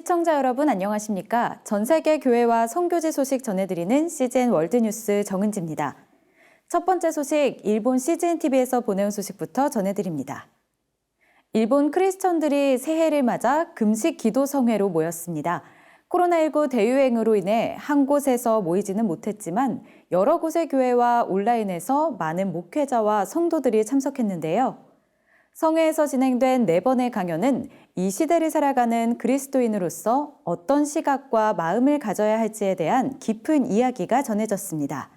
시청자 여러분 안녕하십니까? 전 세계 교회와 선교지 소식 전해드리는 CGN 월드뉴스 정은지입니다. 첫 번째 소식, 일본 CGNTV에서 보내온 소식부터 전해드립니다. 일본 크리스천들이 새해를 맞아 금식 기도 성회로 모였습니다. 코로나19 대유행으로 인해 한 곳에서 모이지는 못했지만 여러 곳의 교회와 온라인에서 많은 목회자와 성도들이 참석했는데요. 성회에서 진행된 4번의 강연은 이 시대를 살아가는 그리스도인으로서 어떤 시각과 마음을 가져야 할지에 대한 깊은 이야기가 전해졌습니다.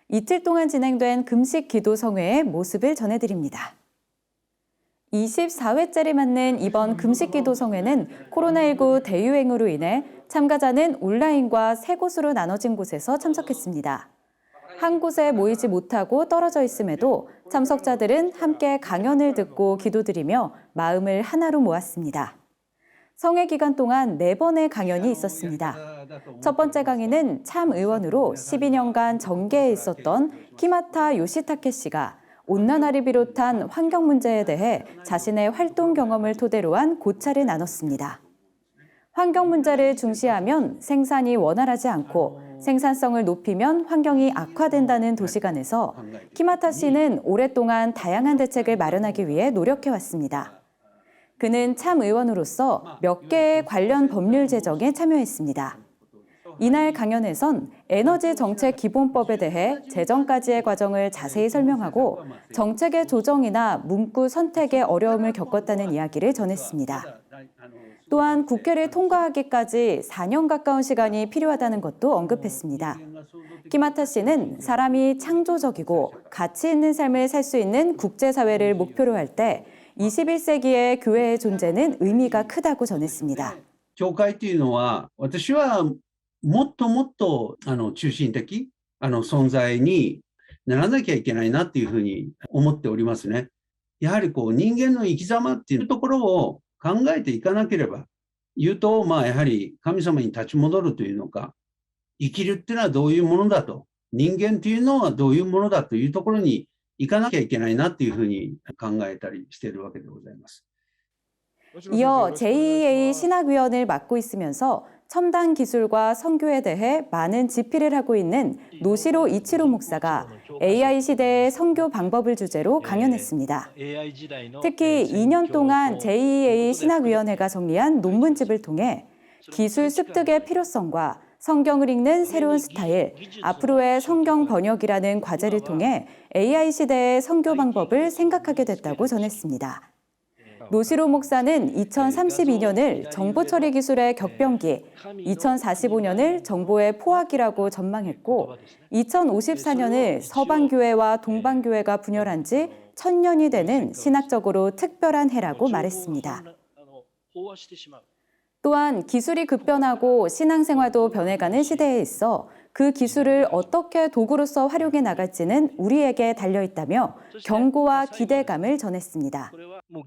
이틀 동안 진행된 금식 기도 성회의 모습을 전해드립니다. 24회째를 맞는 이번 금식 기도 성회는 코로나19 대유행으로 인해 참가자는 온라인과 3곳으로 나눠진 곳에서 참석했습니다. 한 곳에 모이지 못하고 떨어져 있음에도 참석자들은 함께 강연을 듣고 기도드리며 마음을 하나로 모았습니다. 성회 기간 동안 4번의 강연이 있었습니다. 첫 번째 강의는 참 의원으로 12년간 정계에 있었던 키마타 요시타케 씨가 온난화를 비롯한 환경 문제에 대해 자신의 활동 경험을 토대로 한 고찰을 나눴습니다. 환경 문제를 중시하면 생산이 원활하지 않고 생산성을 높이면 환경이 악화된다는 도시관에서 키마타 씨는 오랫동안 다양한 대책을 마련하기 위해 노력해왔습니다. 그는 참 의원으로서 몇 개의 관련 법률 제정에 참여했습니다. 이날 강연에선 에너지 정책 기본법에 대해 제정까지의 과정을 자세히 설명하고 정책의 조정이나 문구 선택에 어려움을 겪었다는 이야기를 전했습니다. 또한 국회를 통과하기까지 4년 가까운 시간이 필요하다는 것도 언급했습니다. 키마타 씨는 사람이 창조적이고 가치 있는 삶을 살 수 있는 국제사회를 목표로 할 때 21세기의 교회의 존재는 의미가 크다고 전했습니다. 教会というのは、私はもっともっと中心的存在にならなきゃいけないなっていうふうに思っておりますね。やはり人間の生き様っていうところを考えていかなければ、言うと、やはり神様に立ち戻るというのか、生きるっていうのはどういうものだと、人間っていうのはどういうものだというところに行かなきゃいけないなっていうふうに考えたりしているわけでございます。 이어 JEA 신학위원을 맡고 있으면서 첨단 기술과 선교에 대해 많은 집필을 하고 있는 노시로 이치로 목사가 AI 시대의 선교 방법을 주제로 강연했습니다. 특히 2년 동안 JEA 신학위원회가 정리한 논문집을 통해 기술 습득의 필요성과 성경을 읽는 새로운 스타일, 앞으로의 성경 번역이라는 과제를 통해 AI 시대의 선교 방법을 생각하게 됐다고 전했습니다. 노시로 목사는 2032년을 정보 처리 기술의 격변기, 2045년을 정보의 포화기라고 전망했고 2054년을 서방교회와 동방교회가 분열한 지 1000년이 되는 신학적으로 특별한 해라고 말했습니다. 또한 기술이 급변하고 신앙생활도 변해가는 시대에 있어 그 기술을 어떻게 도구로서 활용해 나갈지는 우리에게 달려있다며 경고와 기대감을 전했습니다.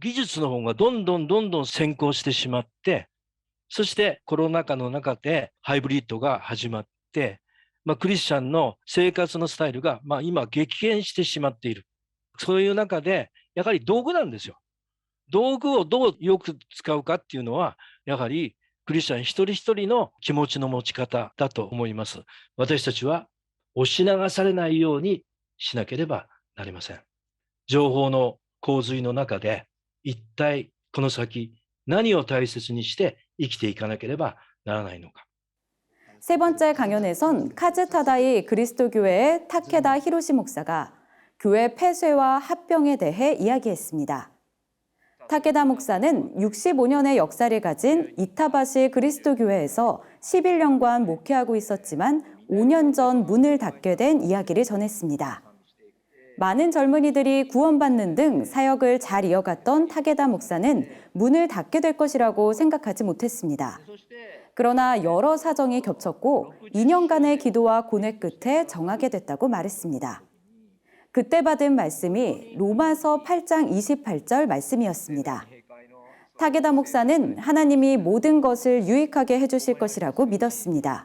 技術の方がどんどん先行してしまって、そしてコロナ禍の中でハイブリッドが始まって、クリスチャンの生活のスタイルが今激変してしまっている。そういう中でやはり道具なんですよ。道具をどうよく使うかっていうのはやはりクリスチャン一人一人の気持ちの持ち方だと思います。私たちは押し流されないようにしなければなりません。情報の洪水の中で一体この先何を大切にして生きていかなければならないのか。 세 번째 강연에선 카즈타다이 그리스도교회의 타케다 히로시 목사가 교회 폐쇄와 합병에 대해 이야기했습니다. 타케다 목사는 65년의 역사를 가진 이타바시 그리스도교회에서 11년간 목회하고 있었지만 5년 전 문을 닫게 된 이야기를 전했습니다. 많은 젊은이들이 구원받는 등 사역을 잘 이어갔던 타케다 목사는 문을 닫게 될 것이라고 생각하지 못했습니다. 그러나 여러 사정이 겹쳤고 2년간의 기도와 고뇌 끝에 정하게 됐다고 말했습니다. 그때 받은 말씀이 로마서 8장 28절 말씀이었습니다. 타게다 목사는 하나님이 모든 것을 유익하게 해주실 것이라고 믿었습니다.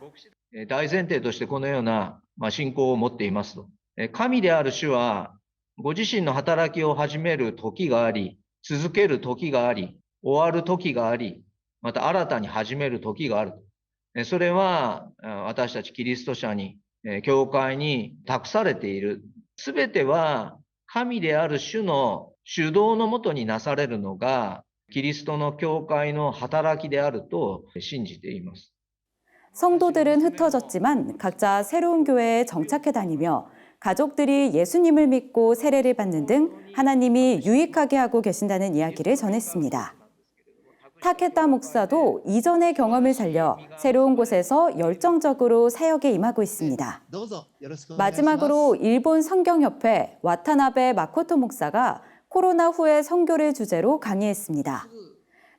大前提としてこのような信仰を持っていますと。神である主はご自身の働きを始める時があり、続ける時があり、終わる時があり、また新たに始める時があると。それは、私たちキリスト者に、教会に託されている。すべては、神である主の主導のもとになされるのが、キリストの教会の働きであると信じています。 성도들은 흩어졌지만 각자 새로운 교회에 정착해 다니며 가족들이 예수님을 믿고 세례를 받는 등 하나님이 유익하게 하고 계신다는 이야기를 전했습니다. 타케타 목사도 이전의 경험을 살려 새로운 곳에서 열정적으로 사역에 임하고 있습니다. 마지막으로 일본 성경협회 와타나베 마코토 목사가 코로나 후의 선교를 주제로 강의했습니다.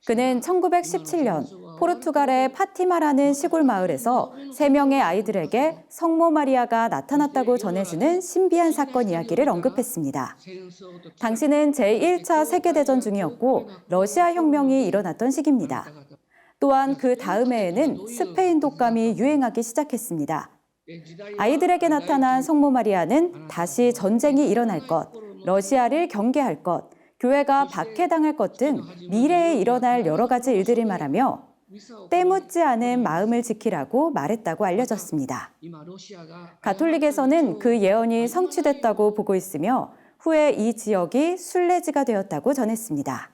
그는 1917년 포르투갈의 파티마라는 시골 마을에서 3명의 아이들에게 성모 마리아가 나타났다고 전해지는 신비한 사건 이야기를 언급했습니다. 당시는 제1차 세계대전 중이었고 러시아 혁명이 일어났던 시기입니다. 또한 그 다음 해에는 스페인 독감이 유행하기 시작했습니다. 아이들에게 나타난 성모 마리아는 다시 전쟁이 일어날 것, 러시아를 경계할 것, 교회가 박해당할 것 등 미래에 일어날 여러 가지 일들을 말하며 때묻지 않은 마음을 지키라고 말했다고 알려졌습니다. 가톨릭에서는 그 예언이 성취됐다고 보고 있으며 후에 이 지역이 순례지가 되었다고 전했습니다.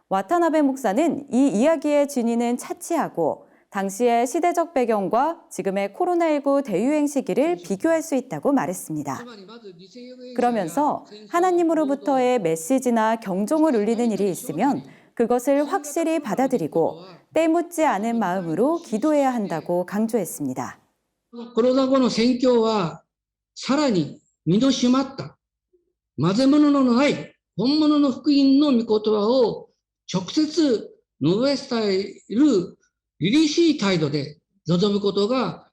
와타나베 목사는 이 이야기의 진위는 차치하고 당시의 시대적 배경과 지금의 코로나19 대유행 시기를 비교할 수 있다고 말했습니다. 그러면서 하나님으로부터의 메시지나 경종을 울리는 일이 있으면 그것을 확실히 받아들이고 때묻지 않은 마음으로 기도해야 한다고 강조했습니다. コロナ後の宣教はさらに身の締まった混ぜ物のない本物の福音の御言葉を直接述べ伝える凛々しい態度で臨むことが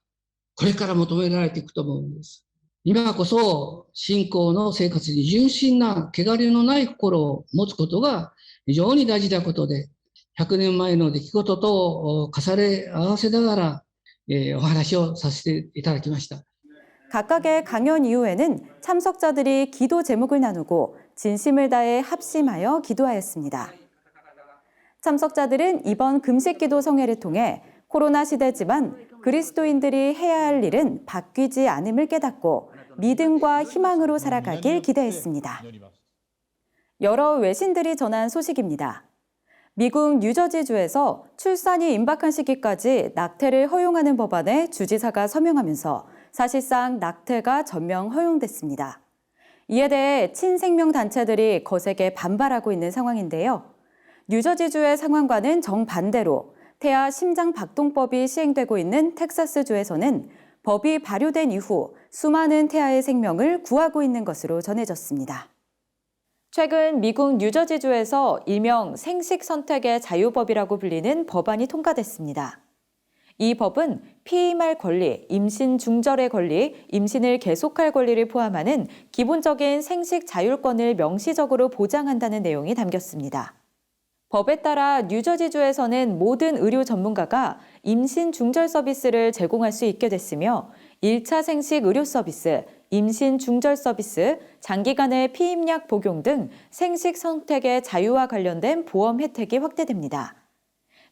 これから求められていくと思うんです。今こそ信仰の生活に純真な汚れのない心を持つことが非常に大事なことで、100年前の出来事と重ね合わせながらお話をさせていただきました。 각각의 강연 이후에는 참석자들이 기도 제목을 나누고 진심을 다해 합심하여 기도하였습니다. 참석자들은 이번 금식기도 성회를 통해 코로나 시대지만 그리스도인들이 해야 할 일은 바뀌지 않음을 깨닫고 믿음과 희망으로 살아가길 기대했습니다. 여러 외신들이 전한 소식입니다. 미국 뉴저지주에서 출산이 임박한 시기까지 낙태를 허용하는 법안에 주지사가 서명하면서 사실상 낙태가 전면 허용됐습니다. 이에 대해 친생명 단체들이 거세게 반발하고 있는 상황인데요. 뉴저지주의 상황과는 정반대로 태아 심장 박동법이 시행되고 있는 텍사스주에서는 법이 발효된 이후 수많은 태아의 생명을 구하고 있는 것으로 전해졌습니다. 최근 미국 뉴저지주에서 일명 생식 선택의 자유법이라고 불리는 법안이 통과됐습니다. 이 법은 피임할 권리, 임신 중절의 권리, 임신을 계속할 권리를 포함하는 기본적인 생식 자율권을 명시적으로 보장한다는 내용이 담겼습니다. 법에 따라 뉴저지주에서는 모든 의료 전문가가 임신 중절 서비스를 제공할 수 있게 됐으며 1차 생식 의료 서비스, 임신 중절 서비스, 장기간의 피임약 복용 등 생식 선택의 자유와 관련된 보험 혜택이 확대됩니다.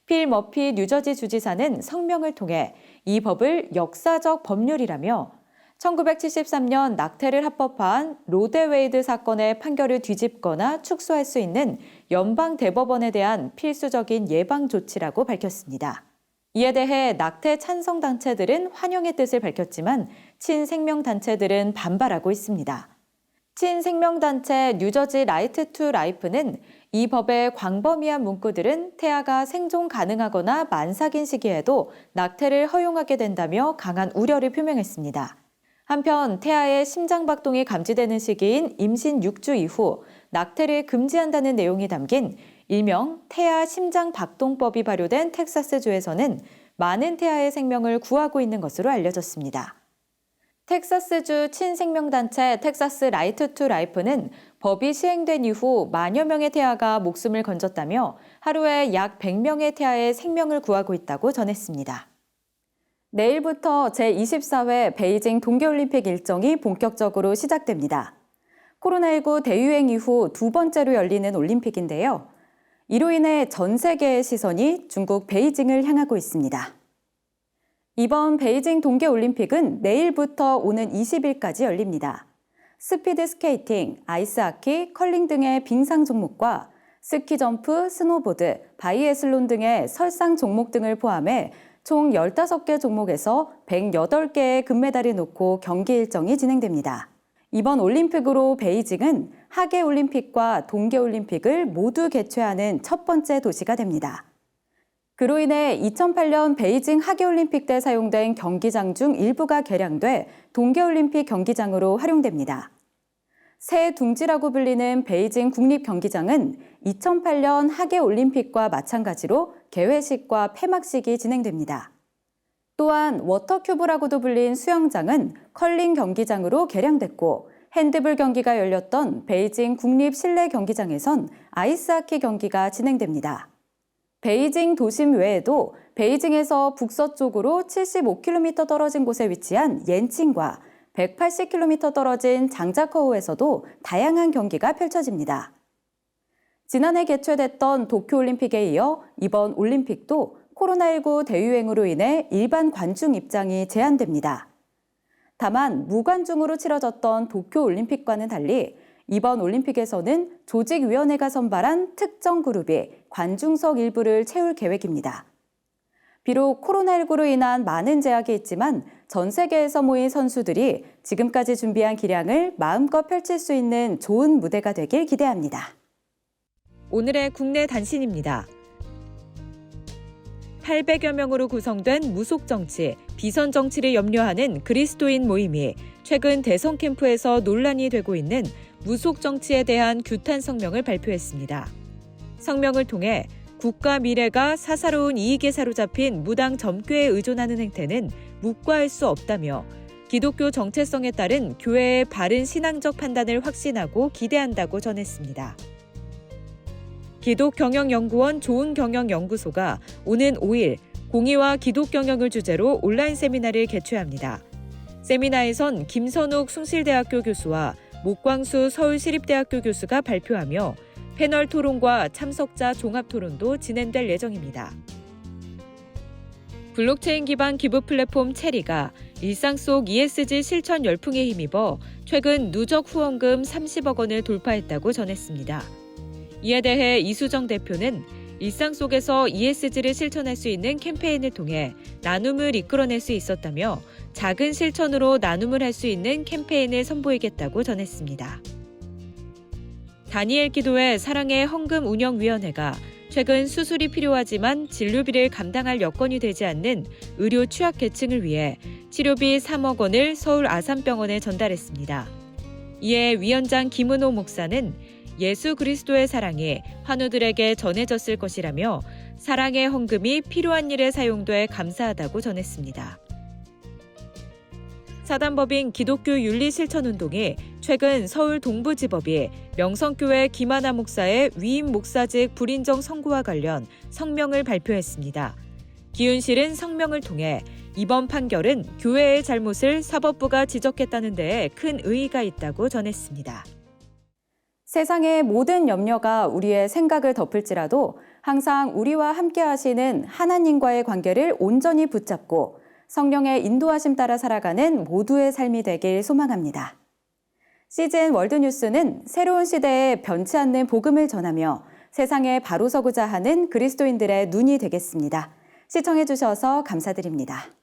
필 머피 뉴저지 주지사는 성명을 통해 이 법을 역사적 법률이라며 1973년 낙태를 합법화한 로데웨이드 사건의 판결을 뒤집거나 축소할 수 있는 연방 대법원에 대한 필수적인 예방 조치라고 밝혔습니다. 이에 대해 낙태 찬성 단체들은 환영의 뜻을 밝혔지만 친생명 단체들은 반발하고 있습니다. 친생명 단체 뉴저지 라이트 투 라이프는 이 법의 광범위한 문구들은 태아가 생존 가능하거나 만삭인 시기에도 낙태를 허용하게 된다며 강한 우려를 표명했습니다. 한편 태아의 심장박동이 감지되는 시기인 임신 6주 이후 낙태를 금지한다는 내용이 담긴 일명 태아 심장박동법이 발효된 텍사스주에서는 많은 태아의 생명을 구하고 있는 것으로 알려졌습니다. 텍사스주 친생명단체 텍사스 라이트 투 라이프는 법이 시행된 이후 만여 명의 태아가 목숨을 건졌다며 하루에 약 100명의 태아의 생명을 구하고 있다고 전했습니다. 내일부터 제24회 베이징 동계올림픽 일정이 본격적으로 시작됩니다. 코로나19 대유행 이후 두 번째로 열리는 올림픽인데요. 이로 인해 전 세계의 시선이 중국 베이징을 향하고 있습니다. 이번 베이징 동계올림픽은 내일부터 오는 20일까지 열립니다. 스피드 스케이팅, 아이스하키, 컬링 등의 빙상 종목과 스키점프, 스노보드, 바이애슬론 등의 설상 종목 등을 포함해 총 15개 종목에서 108개의 금메달을 놓고 경기 일정이 진행됩니다. 이번 올림픽으로 베이징은 하계올림픽과 동계올림픽을 모두 개최하는 첫 번째 도시가 됩니다. 그로 인해 2008년 베이징 하계올림픽 때 사용된 경기장 중 일부가 개량돼 동계올림픽 경기장으로 활용됩니다. 새 둥지라고 불리는 베이징 국립경기장은 2008년 하계올림픽과 마찬가지로 개회식과 폐막식이 진행됩니다. 또한 워터큐브라고도 불린 수영장은 컬링 경기장으로 개량됐고 핸드볼 경기가 열렸던 베이징 국립 실내 경기장에선 아이스하키 경기가 진행됩니다. 베이징 도심 외에도 베이징에서 북서쪽으로 75km 떨어진 곳에 위치한 옌칭과 180km 떨어진 장자커우에서도 다양한 경기가 펼쳐집니다. 지난해 개최됐던 도쿄올림픽에 이어 이번 올림픽도 코로나19 대유행으로 인해 일반 관중 입장이 제한됩니다. 다만 무관중으로 치러졌던 도쿄올림픽과는 달리 이번 올림픽에서는 조직위원회가 선발한 특정 그룹이 관중석 일부를 채울 계획입니다. 비록 코로나19로 인한 많은 제약이 있지만 전 세계에서 모인 선수들이 지금까지 준비한 기량을 마음껏 펼칠 수 있는 좋은 무대가 되길 기대합니다. 오늘의 국내 단신입니다. 800여 명으로 구성된 무속정치, 비선정치를 염려하는 그리스도인 모임이 최근 대선 캠프에서 논란이 되고 있는 무속정치에 대한 규탄 성명을 발표했습니다. 성명을 통해 국가 미래가 사사로운 이익에 사로잡힌 무당 점괘에 의존하는 행태는 묵과할 수 없다며 기독교 정체성에 따른 교회의 바른 신앙적 판단을 확신하고 기대한다고 전했습니다. 기독경영연구원 좋은경영연구소가 오는 5일 공의와 기독경영을 주제로 온라인 세미나를 개최합니다. 세미나에선 김선욱 숭실대학교 교수와 목광수 서울시립대학교 교수가 발표하며 패널 토론과 참석자 종합 토론도 진행될 예정입니다. 블록체인 기반 기부 플랫폼 체리가 일상 속 ESG 실천 열풍에 힘입어 최근 누적 후원금 30억 원을 돌파했다고 전했습니다. 이에 대해 이수정 대표는 일상 속에서 ESG를 실천할 수 있는 캠페인을 통해 나눔을 이끌어낼 수 있었다며 작은 실천으로 나눔을 할 수 있는 캠페인을 선보이겠다고 전했습니다. 다니엘 기도회 사랑의 헌금운영위원회가 최근 수술이 필요하지만 진료비를 감당할 여건이 되지 않는 의료 취약계층을 위해 치료비 3억 원을 서울 아산병원에 전달했습니다. 이에 위원장 김은호 목사는 예수 그리스도의 사랑이 환우들에게 전해졌을 것이라며 사랑의 헌금이 필요한 일에 사용돼 감사하다고 전했습니다. 사단법인 기독교 윤리실천운동이 최근 서울 동부지법이 명성교회 김하나 목사의 위임 목사직 불인정 선고와 관련 성명을 발표했습니다. 기윤실은 성명을 통해 이번 판결은 교회의 잘못을 사법부가 지적했다는 데에 큰 의의가 있다고 전했습니다. 세상의 모든 염려가 우리의 생각을 덮을지라도 항상 우리와 함께 하시는 하나님과의 관계를 온전히 붙잡고 성령의 인도하심 따라 살아가는 모두의 삶이 되길 소망합니다. CGN 월드뉴스는 새로운 시대에 변치 않는 복음을 전하며 세상에 바로 서고자 하는 그리스도인들의 눈이 되겠습니다. 시청해 주셔서 감사드립니다.